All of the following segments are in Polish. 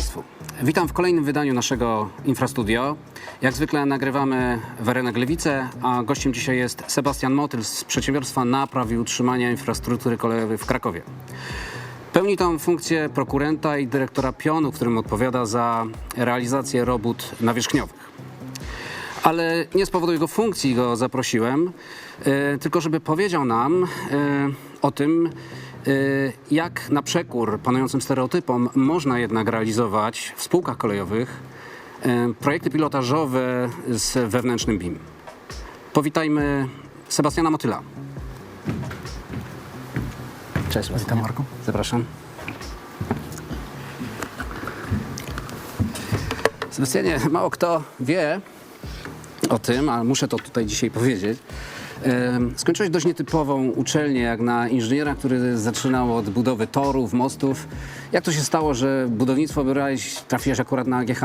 Państwu. Witam w kolejnym wydaniu naszego Infrastudio. Jak zwykle nagrywamy w Arenach Gliwice, a gościem dzisiaj jest Sebastian Motyl z Przedsiębiorstwa Napraw i Utrzymania Infrastruktury Kolejowej w Krakowie. Pełni tam funkcję prokurenta i dyrektora pionu, którym odpowiada za realizację robót nawierzchniowych. Ale nie z powodu jego funkcji go zaprosiłem, tylko żeby powiedział nam o tym, jak na przekór panującym stereotypom można jednak realizować w spółkach kolejowych projekty pilotażowe z wewnętrznym BIM. Powitajmy Sebastiana Motyla. Cześć, Witam, Marku. Zapraszam. Sebastianie, mało kto wie o tym, ale muszę to tutaj dzisiaj powiedzieć. Skończyłeś dość nietypową uczelnię, jak na inżyniera, który zaczynał od budowy torów, mostów. Jak to się stało, że budownictwo wybrałeś, trafiłeś akurat na AGH?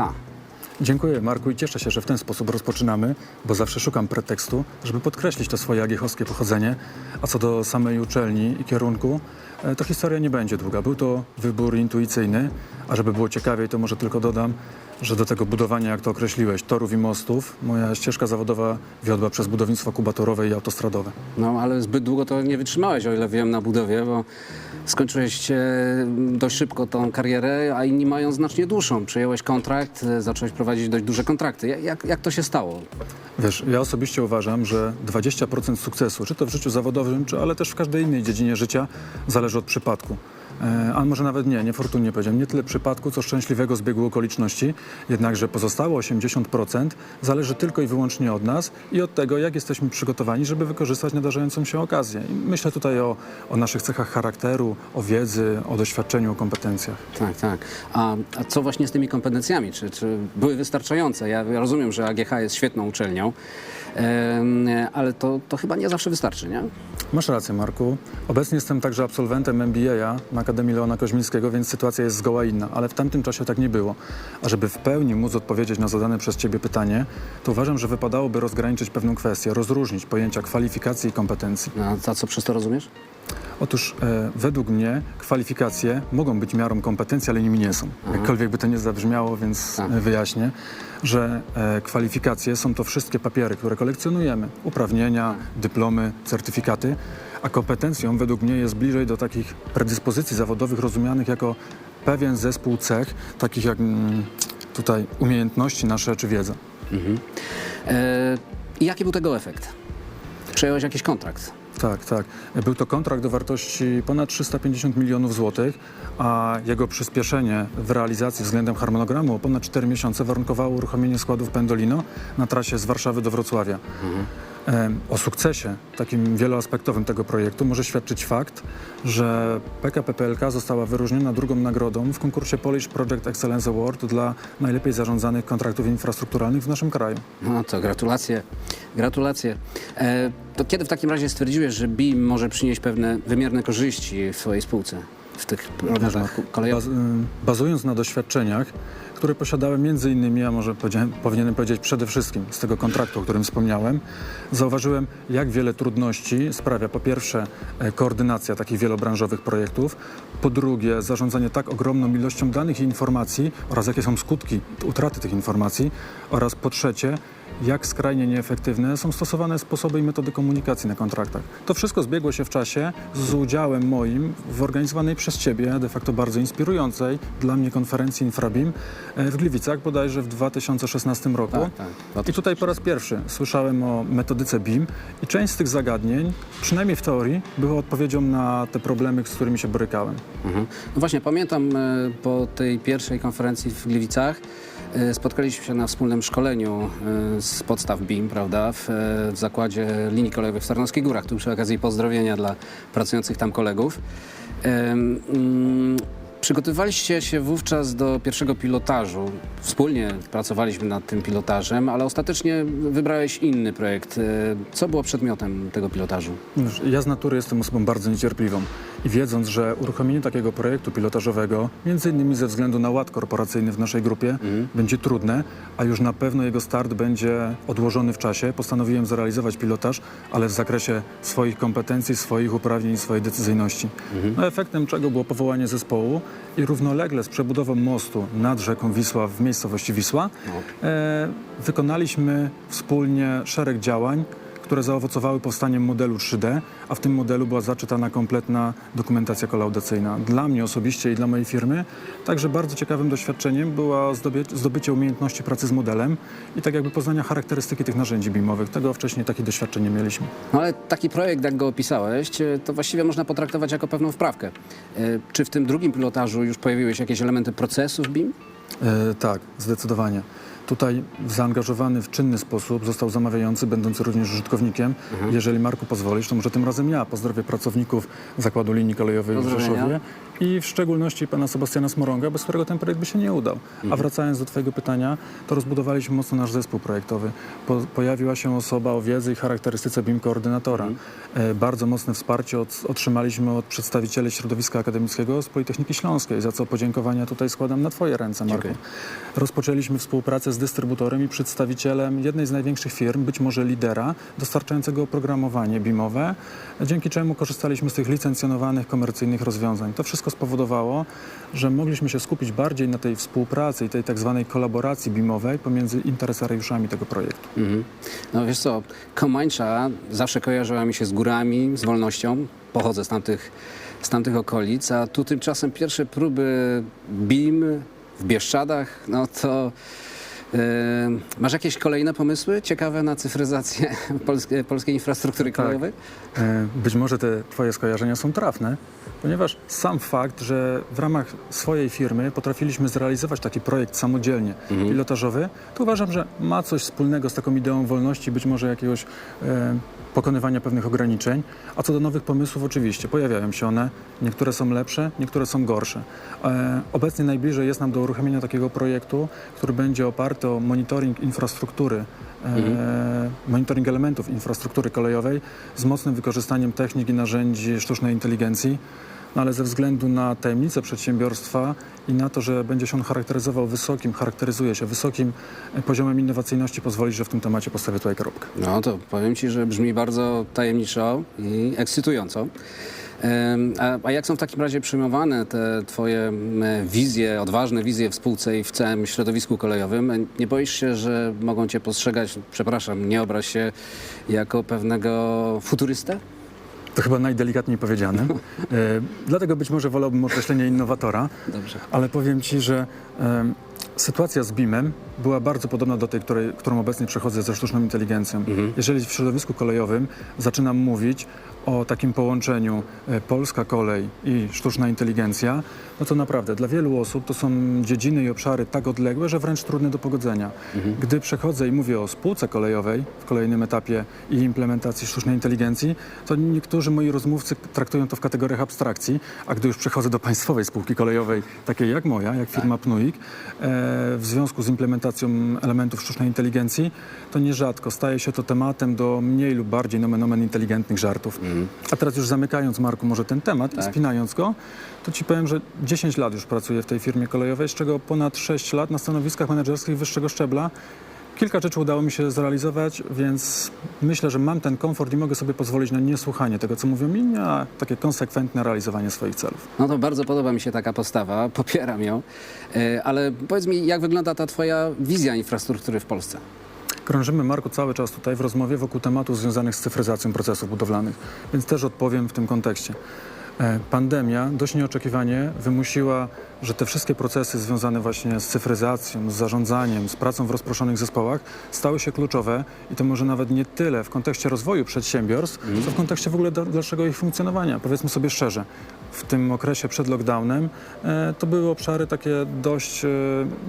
Dziękuję, Marku, i cieszę się, że w ten sposób rozpoczynamy, bo zawsze szukam pretekstu, żeby podkreślić to swoje AGH-owskie pochodzenie. A co do samej uczelni i kierunku, to historia nie będzie długa. Był to wybór intuicyjny, a żeby było ciekawiej, to może tylko dodam, że do tego budowania, jak to określiłeś, torów i mostów, moja ścieżka zawodowa wiodła przez budownictwo kubatorowe i autostradowe. No, ale zbyt długo to nie wytrzymałeś, o ile wiem, na budowie, bo skończyłeś dość szybko tą karierę, a inni mają znacznie dłuższą. Przejąłeś kontrakt, zacząłeś prowadzić dość duże kontrakty. Jak to się stało? Wiesz, ja osobiście uważam, że 20% sukcesu, czy to w życiu zawodowym, ale też w każdej innej dziedzinie życia, zależy od przypadku. A może nawet niefortunnie powiedziałem, nie tyle przypadku, co szczęśliwego zbiegu okoliczności, jednakże pozostałe 80% zależy tylko i wyłącznie od nas i od tego, jak jesteśmy przygotowani, żeby wykorzystać nadarzającą się okazję. I myślę tutaj o naszych cechach charakteru, o wiedzy, o doświadczeniu, o kompetencjach. Tak, tak. A co właśnie z tymi kompetencjami? Czy były wystarczające? Ja rozumiem, że AGH jest świetną uczelnią, ale to chyba nie zawsze wystarczy, nie? Masz rację, Marku. Obecnie jestem także absolwentem MBA na Akademii Leona Koźmińskiego, więc sytuacja jest zgoła inna, ale w tamtym czasie tak nie było. A żeby w pełni móc odpowiedzieć na zadane przez Ciebie pytanie, to uważam, że wypadałoby rozgraniczyć pewną kwestię, rozróżnić pojęcia kwalifikacji i kompetencji. A co przez to rozumiesz? Otóż według mnie kwalifikacje mogą być miarą kompetencji, ale nimi nie są. Jakkolwiek by to nie zabrzmiało, więc wyjaśnię, że kwalifikacje są to wszystkie papiery, które kolekcjonujemy. Uprawnienia, dyplomy, certyfikaty, a kompetencją według mnie jest bliżej do takich predyspozycji zawodowych rozumianych jako pewien zespół cech, takich jak tutaj umiejętności nasze czy wiedza. I jaki był tego efekt? Przejąłeś jakiś kontrakt? Tak. Był to kontrakt o wartości ponad 350 milionów złotych, a jego przyspieszenie w realizacji względem harmonogramu o ponad 4 miesiące warunkowało uruchomienie składów Pendolino na trasie z Warszawy do Wrocławia. O sukcesie takim wieloaspektowym tego projektu może świadczyć fakt, że PKP PLK została wyróżniona drugą nagrodą w konkursie Polish Project Excellence Award dla najlepiej zarządzanych kontraktów infrastrukturalnych w naszym kraju. No to gratulacje. To kiedy w takim razie stwierdziłeś, że BIM może przynieść pewne wymierne korzyści w swojej spółce, w tych programach kolejowych? Bazując na doświadczeniach, które posiadałem między innymi, a może powinienem powiedzieć przede wszystkim z tego kontraktu, o którym wspomniałem, zauważyłem, jak wiele trudności sprawia po pierwsze koordynacja takich wielobranżowych projektów, po drugie zarządzanie tak ogromną ilością danych i informacji oraz jakie są skutki utraty tych informacji oraz po trzecie, jak skrajnie nieefektywne są stosowane sposoby i metody komunikacji na kontraktach. To wszystko zbiegło się w czasie z udziałem moim w organizowanej przez Ciebie, de facto bardzo inspirującej dla mnie konferencji InfraBIM w Gliwicach bodajże w 2016 roku. Tak. I tutaj po raz pierwszy słyszałem o metodyce BIM i część z tych zagadnień, przynajmniej w teorii, była odpowiedzią na te problemy, z którymi się borykałem. No właśnie, pamiętam po tej pierwszej konferencji w Gliwicach spotkaliśmy się na wspólnym szkoleniu z podstaw BIM, prawda, w zakładzie linii kolejowych w Tarnowskich Górach. Tu przy okazji pozdrowienia dla pracujących tam kolegów. Przygotowywaliście się wówczas do pierwszego pilotażu. Wspólnie pracowaliśmy nad tym pilotażem, ale ostatecznie wybrałeś inny projekt. Co było przedmiotem tego pilotażu? Ja z natury jestem osobą bardzo niecierpliwą i wiedząc, że uruchomienie takiego projektu pilotażowego, między innymi ze względu na ład korporacyjny w naszej grupie, będzie trudne, a już na pewno jego start będzie odłożony w czasie, postanowiłem zrealizować pilotaż, ale w zakresie swoich kompetencji, swoich uprawnień i swojej decyzyjności. No, efektem czego było powołanie zespołu, i równolegle z przebudową mostu nad rzeką Wisła w miejscowości Wisła wykonaliśmy wspólnie szereg działań, które zaowocowały powstaniem modelu 3D, a w tym modelu była zaczytana kompletna dokumentacja kolaudacyjna. Dla mnie osobiście i dla mojej firmy także bardzo ciekawym doświadczeniem było zdobycie umiejętności pracy z modelem i tak jakby poznania charakterystyki tych narzędzi BIM-owych. Tego wcześniej takich doświadczeń nie mieliśmy. No ale taki projekt, jak go opisałeś, to właściwie można potraktować jako pewną wprawkę. Czy w tym drugim pilotażu już pojawiły się jakieś elementy procesów BIM? Tak, zdecydowanie. Tutaj zaangażowany w czynny sposób został zamawiający, będący również użytkownikiem. Jeżeli, Marku, pozwolisz, to może tym razem ja pozdrowię pracowników Zakładu Linii Kolejowej w Rzeszowie i w szczególności pana Sebastiana Smoronga, bez którego ten projekt by się nie udał. A wracając do twojego pytania, to rozbudowaliśmy mocno nasz zespół projektowy. Pojawiła się osoba o wiedzy i charakterystyce BIM koordynatora. Bardzo mocne wsparcie otrzymaliśmy od przedstawicieli środowiska akademickiego z Politechniki Śląskiej, za co podziękowania tutaj składam na twoje ręce, Marku. Dziękuję. Rozpoczęliśmy współpracę z dystrybutorem i przedstawicielem jednej z największych firm, być może lidera, dostarczającego oprogramowanie BIM-owe, dzięki czemu korzystaliśmy z tych licencjonowanych komercyjnych rozwiązań. To wszystko spowodowało, że mogliśmy się skupić bardziej na tej współpracy i tej tak zwanej kolaboracji BIM-owej pomiędzy interesariuszami tego projektu. No wiesz co, Komańcza zawsze kojarzyła mi się z górami, z wolnością. Pochodzę z tamtych okolic, a tu tymczasem pierwsze próby BIM w Bieszczadach, no to masz jakieś kolejne pomysły ciekawe na cyfryzację polskiej infrastruktury kolejowej? Być może te twoje skojarzenia są trafne, ponieważ sam fakt, że w ramach swojej firmy potrafiliśmy zrealizować taki projekt samodzielnie, pilotażowy, to uważam, że ma coś wspólnego z taką ideą wolności, być może jakiegoś pokonywania pewnych ograniczeń. A co do nowych pomysłów, oczywiście pojawiają się one. Niektóre są lepsze, niektóre są gorsze. Obecnie najbliżej jest nam do uruchomienia takiego projektu, który będzie oparty o monitoring infrastruktury, monitoring elementów infrastruktury kolejowej z mocnym wykorzystaniem technik i narzędzi sztucznej inteligencji. No ale ze względu na tajemnicę przedsiębiorstwa i na to, że będzie się on charakteryzuje się wysokim poziomem innowacyjności, pozwolić, że w tym temacie postawię tutaj kropkę. No to powiem ci, że brzmi bardzo tajemniczo i ekscytująco. A jak są w takim razie przyjmowane te twoje wizje, odważne wizje w spółce i w całym środowisku kolejowym? Nie boisz się, że mogą cię postrzegać, przepraszam, nie obraź się, jako pewnego futurystę? To chyba najdelikatniej powiedziane. Dlatego być może wolałbym określenie innowatora. Dobrze. Ale powiem ci, że sytuacja z BIM-em była bardzo podobna do tej, którą obecnie przechodzę ze sztuczną inteligencją. Jeżeli w środowisku kolejowym zaczynam mówić o takim połączeniu polska kolej i sztuczna inteligencja, no to naprawdę dla wielu osób to są dziedziny i obszary tak odległe, że wręcz trudne do pogodzenia. Gdy przechodzę i mówię o spółce kolejowej w kolejnym etapie i implementacji sztucznej inteligencji, to niektórzy moi rozmówcy traktują to w kategoriach abstrakcji, a gdy już przechodzę do państwowej spółki kolejowej, takiej jak moja, jak firma Pnuik, w związku z implementacją elementów sztucznej inteligencji, to nierzadko staje się to tematem do mniej lub bardziej nomen omen inteligentnych żartów. A teraz już zamykając, Marku, może ten temat i spinając go, to ci powiem, że 10 lat już pracuję w tej firmie kolejowej, z czego ponad 6 lat na stanowiskach menedżerskich wyższego szczebla. Kilka rzeczy udało mi się zrealizować, więc myślę, że mam ten komfort i mogę sobie pozwolić na niesłuchanie tego, co mówią inni, a takie konsekwentne realizowanie swoich celów. No to bardzo podoba mi się taka postawa, popieram ją, ale powiedz mi, jak wygląda ta twoja wizja infrastruktury w Polsce? Krążymy, Marku, cały czas tutaj w rozmowie wokół tematów związanych z cyfryzacją procesów budowlanych, więc też odpowiem w tym kontekście. Pandemia dość nieoczekiwanie wymusiła, że te wszystkie procesy związane właśnie z cyfryzacją, z zarządzaniem, z pracą w rozproszonych zespołach stały się kluczowe i to może nawet nie tyle w kontekście rozwoju przedsiębiorstw, co w kontekście w ogóle dalszego ich funkcjonowania. Powiedzmy sobie szczerze, w tym okresie przed lockdownem to były obszary takie dość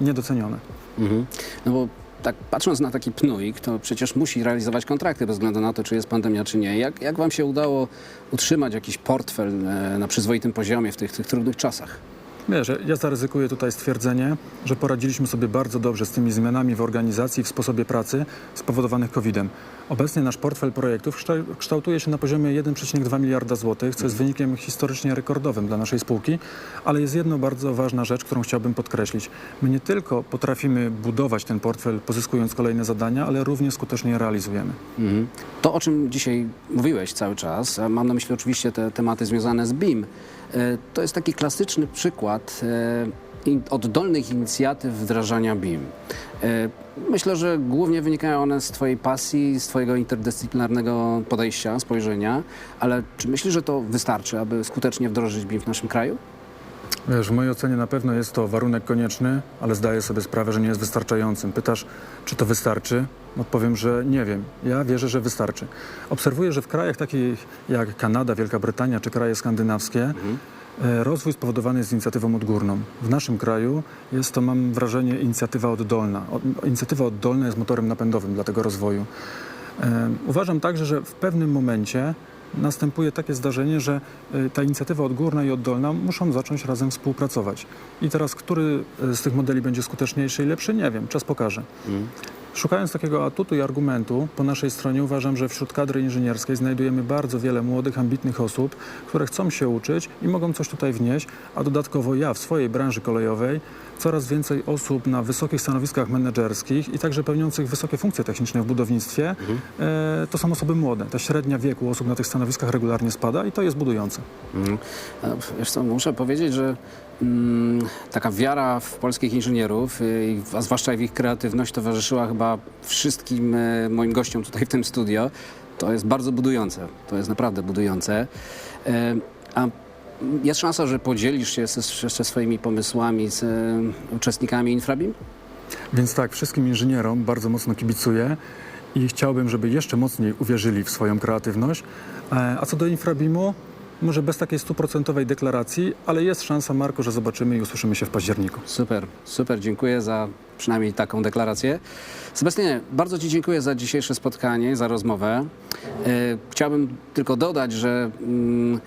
niedocenione. No bo tak patrząc na taki Pnuik, to przecież musi realizować kontrakty bez względu na to, czy jest pandemia, czy nie. Jak wam się udało utrzymać jakiś portfel na przyzwoitym poziomie w tych trudnych czasach? Wiesz, ja zaryzykuję tutaj stwierdzenie, że poradziliśmy sobie bardzo dobrze z tymi zmianami w organizacji, w sposobie pracy spowodowanych COVID-em. Obecnie nasz portfel projektów kształtuje się na poziomie 1,2 miliarda złotych, co jest wynikiem historycznie rekordowym dla naszej spółki, ale jest jedna bardzo ważna rzecz, którą chciałbym podkreślić. My nie tylko potrafimy budować ten portfel, pozyskując kolejne zadania, ale również skutecznie je realizujemy. To, o czym dzisiaj mówiłeś cały czas, a mam na myśli oczywiście te tematy związane z BIM, To jest taki klasyczny przykład oddolnych inicjatyw wdrażania BIM. Myślę, że głównie wynikają one z Twojej pasji, z Twojego interdyscyplinarnego podejścia, spojrzenia, ale czy myślisz, że to wystarczy, aby skutecznie wdrożyć BIM w naszym kraju? Wiesz, w mojej ocenie na pewno jest to warunek konieczny, ale zdaję sobie sprawę, że nie jest wystarczającym. Pytasz, czy to wystarczy? Odpowiem, że nie wiem. Ja wierzę, że wystarczy. Obserwuję, że w krajach takich jak Kanada, Wielka Brytania czy kraje skandynawskie rozwój spowodowany jest inicjatywą odgórną. W naszym kraju jest to, mam wrażenie, inicjatywa oddolna. Inicjatywa oddolna jest motorem napędowym dla tego rozwoju. Uważam także, że w pewnym momencie następuje takie zdarzenie, że ta inicjatywa odgórna i oddolna muszą zacząć razem współpracować. I teraz, który z tych modeli będzie skuteczniejszy i lepszy, nie wiem, czas pokaże. Szukając takiego atutu i argumentu po naszej stronie, uważam, że wśród kadry inżynierskiej znajdujemy bardzo wiele młodych, ambitnych osób, które chcą się uczyć i mogą coś tutaj wnieść, a dodatkowo ja w swojej branży kolejowej coraz więcej osób na wysokich stanowiskach menedżerskich i także pełniących wysokie funkcje techniczne w budownictwie, to są osoby młode. Ta średnia wieku osób na tych stanowiskach regularnie spada i to jest budujące. Wiesz co, muszę powiedzieć, że taka wiara w polskich inżynierów, a zwłaszcza w ich kreatywność, towarzyszyła chyba wszystkim moim gościom tutaj w tym studio. To jest bardzo budujące. To jest naprawdę budujące. A jest szansa, że podzielisz się jeszcze swoimi pomysłami z uczestnikami Infrabim? Więc tak, wszystkim inżynierom bardzo mocno kibicuję i chciałbym, żeby jeszcze mocniej uwierzyli w swoją kreatywność. A co do Infrabimu, może bez takiej 100% deklaracji, ale jest szansa, Marku, że zobaczymy i usłyszymy się w październiku. Super, super, dziękuję za przynajmniej taką deklarację. Sebastianie, bardzo Ci dziękuję za dzisiejsze spotkanie, za rozmowę. Chciałbym tylko dodać, że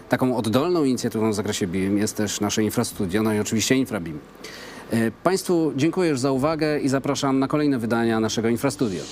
taką oddolną inicjatywą w zakresie BIM jest też nasze Infrastudio, no i oczywiście Infrabim. Państwu dziękuję już za uwagę i zapraszam na kolejne wydania naszego Infrastudio.